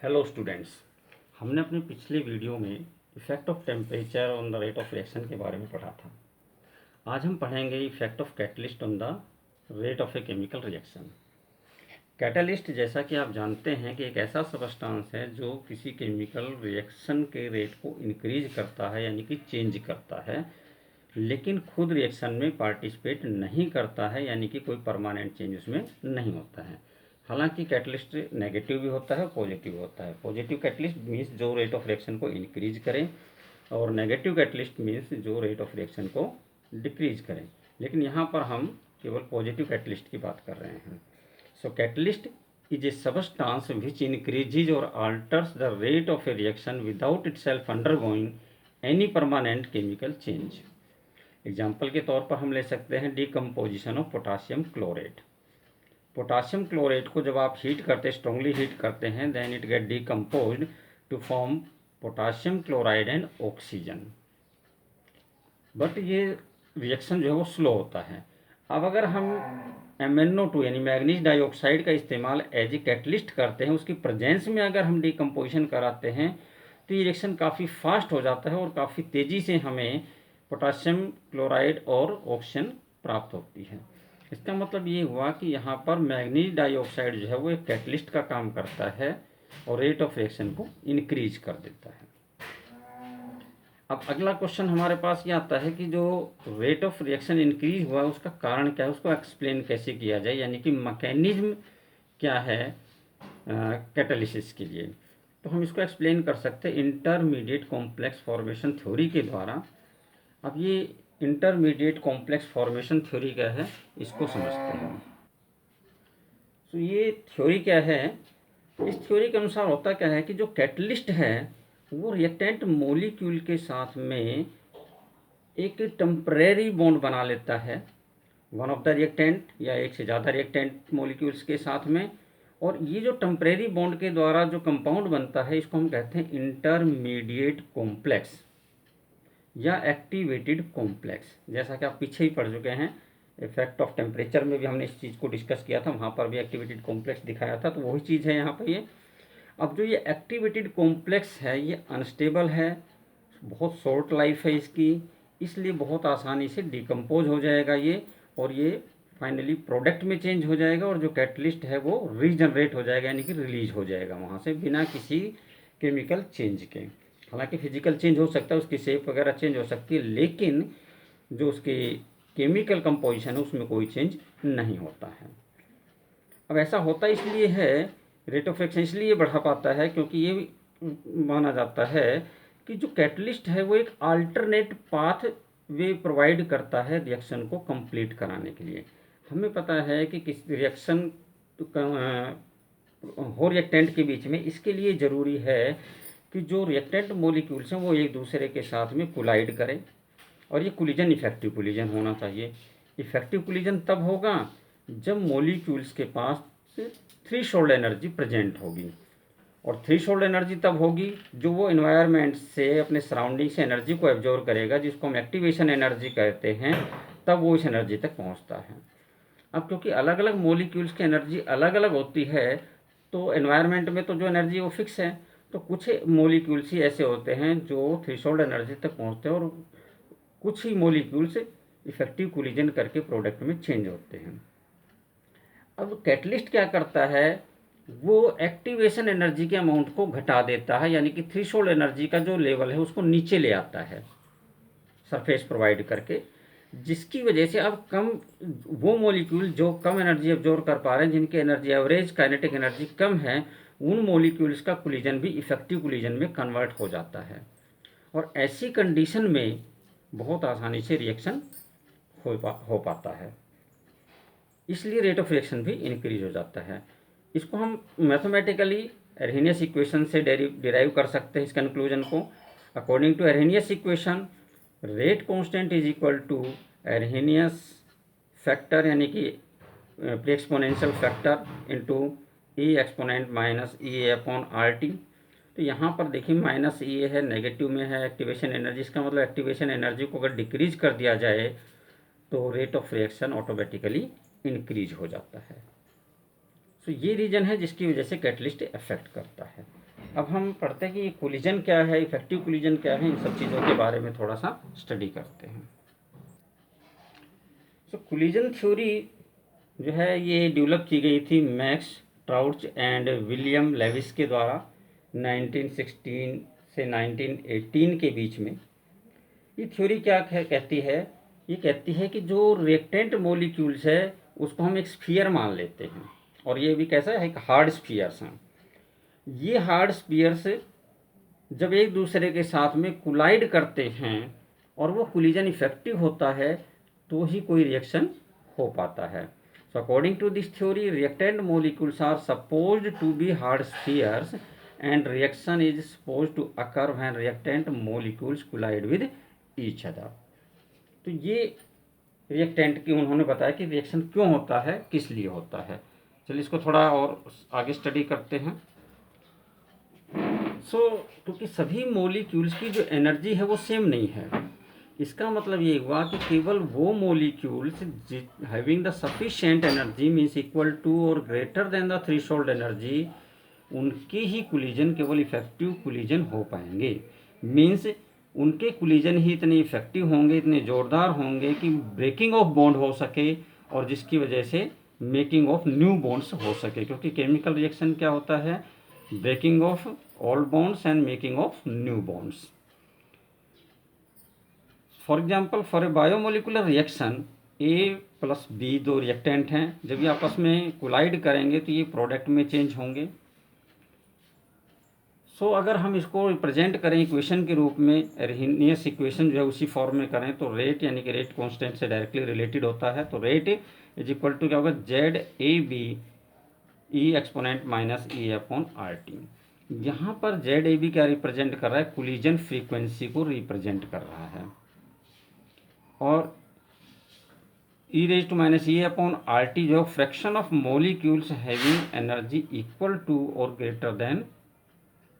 Hello students, हमने अपने पिछले वीडियो में effect of temperature on the rate of reaction के बारे में पढ़ा था। आज हम पढ़ेंगे effect of catalyst on the rate of a chemical reaction. Catalyst, जैसा कि आप जानते हैं, कि एक ऐसा सबस्टांस है जो किसी केमिकल रिएक्शन के रेट को इंक्रीज करता है, यानी कि चेंज करता है, लेकिन खुद रिएक्शन में पार्टिसिपेट नहीं करता है, यानी कि कोई परमानेंट चेंज उसमें नहीं होता है। हालांकि कैटलिस्ट नेगेटिव भी होता है, पॉजिटिव होता है। पॉजिटिव कैटलिस्ट मीन्स जो रेट ऑफ रिएक्शन को इंक्रीज करें, और नेगेटिव कैटलिस्ट मीन्स जो रेट ऑफ रिएक्शन को डिक्रीज करें। लेकिन यहाँ पर हम केवल पॉजिटिव कैटलिस्ट की बात कर रहे हैं। So catalyst is a substance which increases और alters the rate of a reaction without itself undergoing any permanent chemical change. Example के तौर पर हम ले सकते हैं decomposition of potassium chlorate. Potassium chlorate को जब आप हीट करते, स्ट्रांगली हीट करते हैं, then it get decomposed to form potassium chloride and oxygen. But ये रिएक्शन जो है वो स्लो होता है। अब अगर हम MnO2 यानी मैग्नीज डाइऑक्साइड का इस्तेमाल एज ए कैटलिस्ट करते हैं, उसकी प्रेजेंस में अगर हम डिकम्पोजिशन कराते हैं, तो ये रिएक्शन काफ़ी फास्ट हो जाता है और काफ़ी तेज़ी से हमें पोटासियम क्लोराइड और ऑक्सीजन प्राप्त होती है। इसका मतलब ये हुआ कि यहाँ पर मैग्नीज डाइऑक्साइड जो है वो एक कैटलिस्ट का काम करता है और रेट ऑफ रिएक्शन को इंक्रीज कर देता है। अब अगला क्वेश्चन हमारे पास ये आता है कि जो रेट ऑफ रिएक्शन इंक्रीज हुआ है उसका कारण क्या है, उसको एक्सप्लेन कैसे किया जाए, यानी कि मैकेनिज्म क्या है कैटालिसिस के लिए। तो हम इसको एक्सप्लेन कर सकते हैं इंटरमीडिएट कॉम्प्लेक्स फॉर्मेशन थ्योरी के द्वारा। अब ये इंटरमीडिएट कॉम्प्लेक्स फॉर्मेशन थ्योरी क्या है, इसको समझते हैं। तो ये थ्योरी क्या है, इस थ्योरी के अनुसार होता क्या है कि जो कैटलिस्ट है वो रिएक्टेंट मॉलिक्यूल के साथ में एक टेम्परेरी बॉन्ड बना लेता है, वन ऑफ द रिएक्टेंट या एक से ज़्यादा रिएक्टेंट मॉलिक्यूल्स के साथ में। और ये जो टेम्परेरी बॉन्ड के द्वारा जो कंपाउंड बनता है, इसको हम कहते हैं इंटरमीडिएट कॉम्प्लेक्स या एक्टिवेटेड कॉम्प्लेक्स। जैसा कि आप पीछे ही पढ़ चुके हैं, इफेक्ट ऑफ टेम्परेचर में भी हमने इस चीज़ को डिस्कस किया था, वहाँ पर भी एक्टिवेटेड कॉम्प्लेक्स दिखाया था, तो वही चीज़ है यहाँ पर ये। अब जो ये एक्टिवेटेड कॉम्प्लेक्स है ये अनस्टेबल है, बहुत शॉर्ट लाइफ है इसकी, इसलिए बहुत आसानी से डिकम्पोज हो जाएगा ये, और ये फाइनली प्रोडक्ट में चेंज हो जाएगा, और जो कैटलिस्ट है वो रीजनरेट हो जाएगा, यानी कि रिलीज हो जाएगा वहाँ से बिना किसी केमिकल चेंज के। हालांकि फिजिकल चेंज हो सकता है, उसकी शेप वगैरह चेंज हो सकती है, लेकिन जो उसकी केमिकल कंपोजिशन है उसमें कोई चेंज नहीं होता है। अब ऐसा होता इसलिए है, रेट ऑफ रिएक्शन इसलिए बढ़ा पाता है क्योंकि ये माना जाता है कि जो कैटलिस्ट है वो एक अल्टरनेट पाथ वे प्रोवाइड करता है रिएक्शन को कंप्लीट कराने के लिए। हमें पता है कि किस रिएक्शन हो रिएक्टेंट के बीच में, इसके लिए ज़रूरी है कि जो रिएक्टेंट मॉलिक्यूल्स हैं वो एक दूसरे के साथ में कोलाइड करें, और ये कोलिजन इफेक्टिव कोलिजन होना चाहिए। इफेक्टिव कोलिजन तब होगा जब मॉलिक्यूल्स के पास थ्रेशोल्ड एनर्जी प्रेजेंट होगी, और थ्रेशोल्ड एनर्जी तब होगी जो वो इन्वायरमेंट से, अपने सराउंडिंग से एनर्जी को एब्जॉर्व करेगा, जिसको हम एक्टिवेशन एनर्जी कहते हैं, तब वो इस एनर्जी तक पहुंचता है। अब क्योंकि अलग अलग मॉलिक्यूल्स की एनर्जी अलग अलग होती है, तो एनवायरनमेंट में तो जो एनर्जी वो फिक्स है, तो कुछ मॉलिक्यूल्स ही ऐसे होते हैं जो थ्रेशोल्ड एनर्जी तक पहुंचते हैं, और कुछ ही मॉलिक्यूल्स इफेक्टिव कोलिजन करके प्रोडक्ट में चेंज होते हैं। अब कैटलिस्ट क्या करता है, वो एक्टिवेशन एनर्जी के अमाउंट को घटा देता है, यानी कि थ्रेशोल्ड एनर्जी का जो लेवल है उसको नीचे ले आता है सरफेस प्रोवाइड करके, जिसकी वजह से अब कम वो मॉलिक्यूल जो कम एनर्जी एब्जॉर्व कर पा रहे हैं, जिनकी एनर्जी एवरेज काइनेटिक एनर्जी कम है, उन मॉलिक्यूल्स का कोलिजन भी इफेक्टिव कोलिजन में कन्वर्ट हो जाता है, और ऐसी कंडीशन में बहुत आसानी से रिएक्शन हो पाता है, इसलिए रेट ऑफ रिएक्शन भी इंक्रीज हो जाता है। इसको हम मैथमेटिकली एर्हेनियस इक्वेशन से डिराइव कर सकते हैं इस कंक्लूजन को। According to Arrhenius equation, rate constant is equal to Arrhenius factor, यानी कि pre exponential factor into E exponent minus E A upon R T. तो यहाँ पर देखिए माइनस ई ए है, नेगेटिव में है एक्टिवेशन एनर्जी, इसका मतलब एक्टिवेशन एनर्जी को अगर डिक्रीज कर दिया जाए तो rate of reaction automatically increase हो जाता है। तो ये रीजन है जिसकी वजह से कैटलिस्ट इफेक्ट करता है। अब हम पढ़ते हैं कि कोलिजन क्या है, इफेक्टिव कोलिजन क्या है, इन सब चीज़ों के बारे में थोड़ा सा स्टडी करते हैं। तो कोलिजन थ्योरी जो है ये डेवलप की गई थी मैक्स ट्राउच एंड विलियम लेविस के द्वारा 1916 से 1918 के बीच में। ये थ्योरी क्या कहती है, ये कहती है कि जो रिएक्टेंट मॉलिक्यूल्स है उसको हम एक स्फीयर मान लेते हैं, और ये भी कैसा है, एक हार्ड स्फीयर्स हैं। ये हार्ड स्फीयर्स जब एक दूसरे के साथ में कोलाइड करते हैं और वो कोलिजन इफेक्टिव होता है तो ही कोई रिएक्शन हो पाता है। So according to this theory reactant molecules are supposed to be hard spheres and reaction is supposed to occur when reactant molecules collide with each other. तो ये रिएक्टेंट की उन्होंने बताया कि रिएक्शन क्यों होता है, किस लिए होता है। चलिए इसको थोड़ा और आगे स्टडी करते हैं। क्योंकि सभी मॉलिक्यूल्स की जो एनर्जी है वो सेम नहीं है, इसका मतलब ये हुआ कि केवल वो molecules having the sufficient energy means equal to और greater than the threshold energy, उनके ही कोलिजन केवल इफेक्टिव कोलिजन हो पाएंगे। मीन्स उनके कोलिजन ही इतने इफेक्टिव होंगे, इतने ज़ोरदार होंगे कि ब्रेकिंग ऑफ बॉन्ड हो सके और जिसकी वजह से मेकिंग ऑफ न्यू बॉन्ड्स हो सके। क्योंकि केमिकल रिएक्शन क्या होता है, breaking of old bonds and making of new bonds. For example, for a biomolecular reaction A plus B दो रिएक्टेंट हैं, जब ये आपस में कोलाइड करेंगे तो ये प्रोडक्ट में चेंज होंगे। अगर हम इसको रिप्रेजेंट करें इक्वेशन के रूप में, एरहिनियस इक्वेशन जो है उसी फॉर्म में करें तो रेट यानी कि रेट कांस्टेंट से डायरेक्टली रिलेटेड होता है। तो रेट इज इक्वल टू क्या होगा, ZAB E exponent minus E upon RT। यहाँ पर ZAB क्या रिप्रेजेंट कर रहा है, कोलिजन फ्रीक्वेंसी को रिप्रेजेंट कर रहा है, और e raise to minus E upon RT जो fraction of molecules having energy equal to और greater than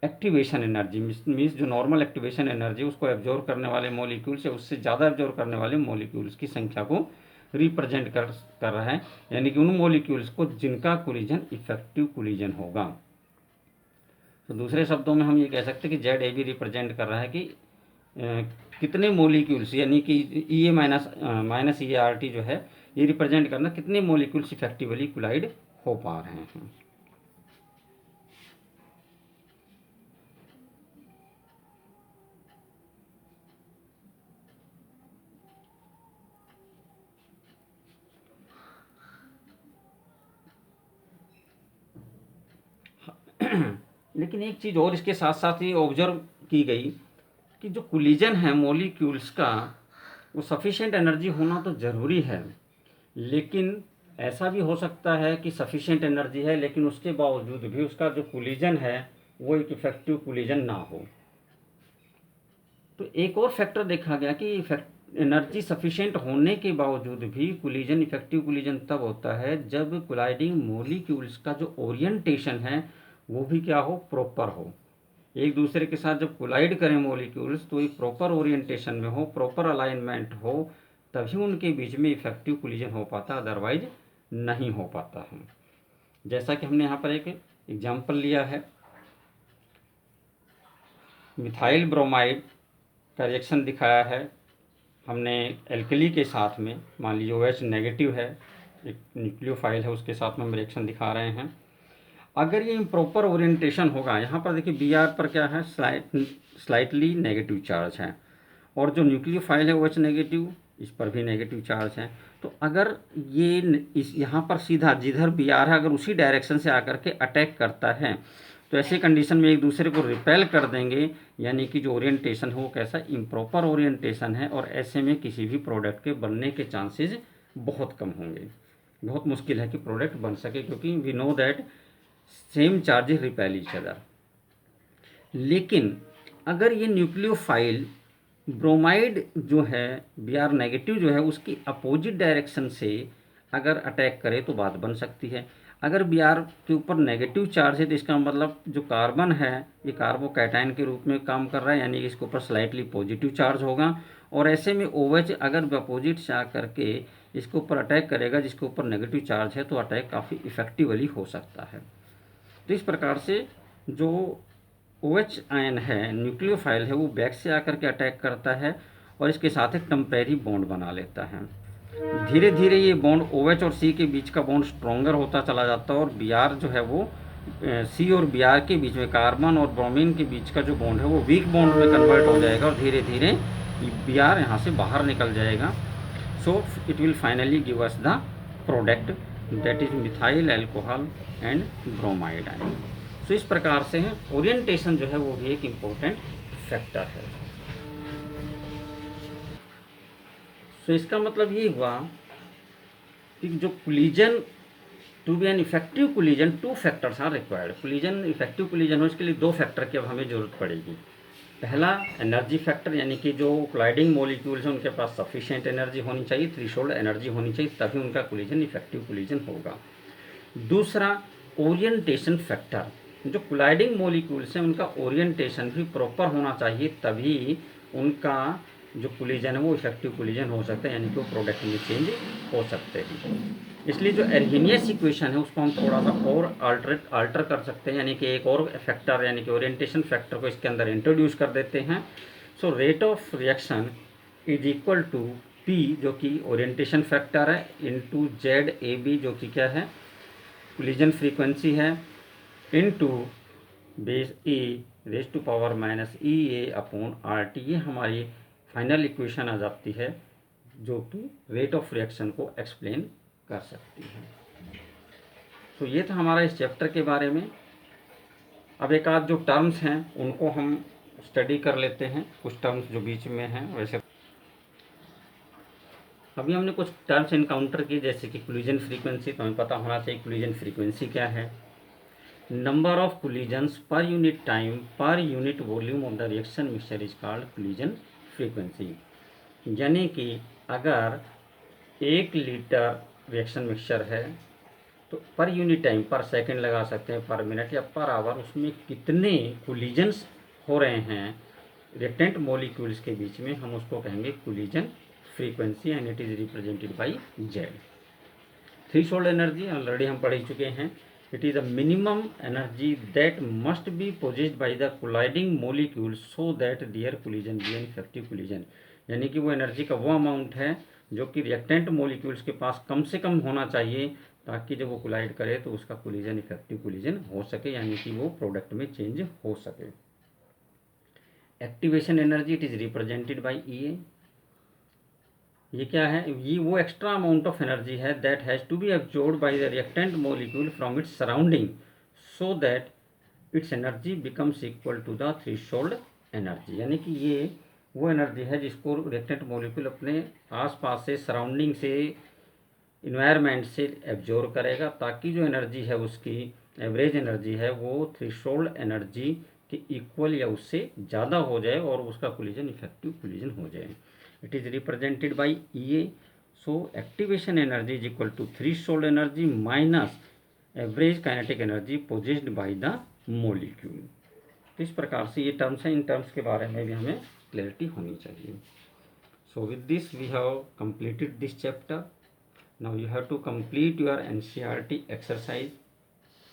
activation energy. Means जो नॉर्मल एक्टिवेशन एनर्जी उसको एब्जॉर्व करने वाले मॉलिक्यूल्स है उससे ज़्यादा एब्जॉर्व करने वाले मॉलिक्यूल्स की संख्या को रिप्रेजेंट कर रहा है, यानी कि उन मॉलिक्यूल्स को जिनका कोलिजन इफेक्टिव कोलिजन होगा। तो दूसरे शब्दों में हम ये कह सकते हैं कि ZAB रिप्रेजेंट कर रहा है कि कितने मॉलिक्यूल्स, यानी कि EA माइनस ERT जो है ये रिप्रेजेंट करना कितने मॉलिक्यूल्स इफेक्टिवली कोलाइड हो पा रहे हैं। लेकिन एक चीज़ और इसके साथ साथ ही ऑब्जर्व की गई कि जो कोलिजन है मॉलिक्यूल्स का वो सफिशिएंट एनर्जी होना तो ज़रूरी है, लेकिन ऐसा भी हो सकता है कि सफिशिएंट एनर्जी है लेकिन उसके बावजूद भी उसका जो कोलिजन है वो एक इफेक्टिव कोलिजन ना हो। तो एक और फैक्टर देखा गया कि एनर्जी सफिशिएंट होने के बावजूद भी कोलिजन इफेक्टिव कोलिजन तब होता है जब कोलाइडिंग मॉलिक्यूल्स का जो ओरिएंटेशन है वो भी क्या हो, प्रॉपर हो। एक दूसरे के साथ जब कोलाइड करें मॉलिक्यूल्स तो एक प्रॉपर ओरिएंटेशन में हो, प्रॉपर अलाइनमेंट हो, तभी उनके बीच में इफेक्टिव कोलिजन हो पाता, अदरवाइज नहीं हो पाता है। जैसा कि हमने यहाँ पर एक एग्जाम्पल लिया है, मिथाइल ब्रोमाइड का रिएक्शन दिखाया है हमने एल्कली के साथ में। मान लीजिए OH नेगेटिव है, एक न्यूक्लियोफाइल है, उसके साथ में हम रिएक्शन दिखा रहे हैं। अगर ये इम्प्रॉपर ओरिएंटेशन होगा, यहाँ पर देखिए Br पर क्या है, स्लाइटली नेगेटिव चार्ज है, और जो न्यूक्लियोफाइल है OH नेगेटिव, इस पर भी नेगेटिव चार्ज है। तो अगर ये इस यहाँ पर सीधा जिधर Br है अगर उसी डायरेक्शन से आकर के अटैक करता है तो ऐसे कंडीशन में एक दूसरे को रिपेल कर देंगे, यानी कि जो ओरिएंटेशन है वो कैसा, इम्प्रॉपर ओरिएंटेशन है, और ऐसे में किसी भी प्रोडक्ट के बनने के चांसेस बहुत कम होंगे। बहुत मुश्किल है कि प्रोडक्ट बन सके, क्योंकि we know that same charges repel each other. लेकिन अगर ये न्यूक्लियोफाइल ब्रोमाइड जो है Br नेगेटिव जो है उसकी अपोजिट डायरेक्शन से अगर अटैक करे तो बात बन सकती है। अगर Br के ऊपर नेगेटिव चार्ज है तो इसका मतलब जो कार्बन है ये कार्बोकैटायन के रूप में काम कर रहा है, यानी कि इसके ऊपर स्लाइटली पॉजिटिव चार्ज होगा, और ऐसे में OH अगर अपोजिट से आकर के इसके ऊपर अटैक करेगा जिसके ऊपर नेगेटिव चार्ज है तो अटैक काफ़ी इफेक्टिवली हो सकता है। तो इस प्रकार से जो OH आयन है, न्यूक्लियोफाइल है, वो बैक से आकर के अटैक करता है और इसके साथ एक टेम्परेरी बॉन्ड बना लेता है। धीरे धीरे ये बॉन्ड OH और C के बीच का बॉन्ड स्ट्रोंगर होता चला जाता है और Br जो है वो C और Br के बीच में, कार्बन और ब्रोमीन के बीच का जो बॉन्ड है वो वीक बॉन्ड में कन्वर्ट हो जाएगा और धीरे धीरे Br यहाँ से बाहर निकल जाएगा। So it will finally give us the product that is methyl alcohol and bromide ion. So इस प्रकार से है ओरिएंटेशन जो है वो भी एक इम्पोर्टेंट फैक्टर है। सो इसका मतलब ये हुआ कि जो collision, to be an effective collision 2 factors are required. Collision effective collision हो इसके लिए 2 फैक्टर की अब हमें ज़रूरत पड़ेगी। पहला एनर्जी फैक्टर, यानी कि जो कोलाइडिंग मॉलिक्यूल्स हैं उनके पास सफिशिएंट एनर्जी होनी चाहिए, थ्रेशोल्ड एनर्जी होनी चाहिए, तभी उनका कोलिजन इफेक्टिव कोलिजन होगा। दूसरा ओरिएंटेशन फैक्टर, जो कोलाइडिंग मॉलिक्यूल्स हैं उनका ओरिएंटेशन भी प्रॉपर होना चाहिए, तभी उनका जो कोलिजन है वो इफेक्टिव कोलिजन हो सकता है, यानी कि वो प्रोडक्ट में चेंज हो सकते हैं। इसलिए जो एर्हिनियस इक्वेशन है उसको हम थोड़ा सा और अल्टर कर सकते हैं, यानी कि एक और फैक्टर यानी कि ओरिएंटेशन फैक्टर को इसके अंदर इंट्रोड्यूस कर देते हैं। So rate of reaction is equal to P जो कि ओरिएंटेशन फैक्टर है, इनटू ZAB जो कि क्या है, कोलिजन फ्रीक्वेंसी है, into base E raise to power minus EA upon RT। ये हमारी फाइनल इक्वेशन आ जाती है जो कि रेट ऑफ रिएक्शन को एक्सप्लेन कर सकती है। तो ये था हमारा इस चैप्टर के बारे में। अब एक आध जो टर्म्स हैं उनको हम स्टडी कर लेते हैं, कुछ टर्म्स जो बीच में हैं। वैसे अभी हमने कुछ टर्म्स इनकाउंटर की, जैसे कि कोलिजन फ्रीक्वेंसी, तो हमें पता होना चाहिए कोलिजन फ्रीक्वेंसी क्या है। Number of collisions per unit time per unit volume of the reaction mixture is called collision frequency. यानी कि अगर 1 लीटर रिएक्शन मिक्सचर है तो पर यूनिट टाइम, पर सेकंड लगा सकते हैं, पर मिनट या पर आवर, उसमें कितने कोलिजन्स हो रहे हैं रिएक्टेंट मॉलिक्यूल्स के बीच में, हम उसको कहेंगे collision frequency, and it is represented by Z। Threshold energy already हम पढ़ ही चुके हैं। It is a minimum energy that must be possessed by the colliding molecule so that their collision be an effective collision. यानी कि वो energy का वो अमाउंट है जो कि रिएक्टेंट मॉलिक्यूल्स के पास कम से कम होना चाहिए, ताकि जब वो कोलाइड करे तो उसका कोलिजन इफेक्टिव कोलिजन हो सके, यानी कि वो प्रोडक्ट में चेंज हो सके। Activation energy it is represented by EA। ये क्या है, ये वो एक्स्ट्रा अमाउंट ऑफ एनर्जी है that has to be absorbed by the reactant molecule from its surrounding so that its energy becomes equal to the threshold energy. यानी कि ये वो एनर्जी है जिसको रिएक्टेंट मॉलिक्यूल अपने आसपास से, सराउंडिंग से, इन्वायरमेंट से एब्जॉर्ब करेगा, ताकि जो एनर्जी है उसकी एवरेज एनर्जी है वो थ्रेशोल्ड एनर्जी के इक्वल या उससे ज़्यादा हो जाए और उसका कोलिजन इफेक्टिव कोलिजन हो जाए। It is represented by EA। So activation energy is equal to threshold energy minus average kinetic energy possessed by the molecule. तो इस प्रकार से ये टर्म्स हैं, इन टर्म्स के बारे में भी हमें क्लैरिटी होनी चाहिए। So with this we have completed this chapter. Now you have to complete your NCERT exercise,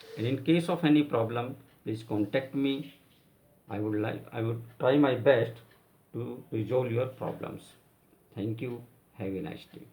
and in case of any problem please contact me. I would try my best to resolve your problems. Thank you. Have a nice day.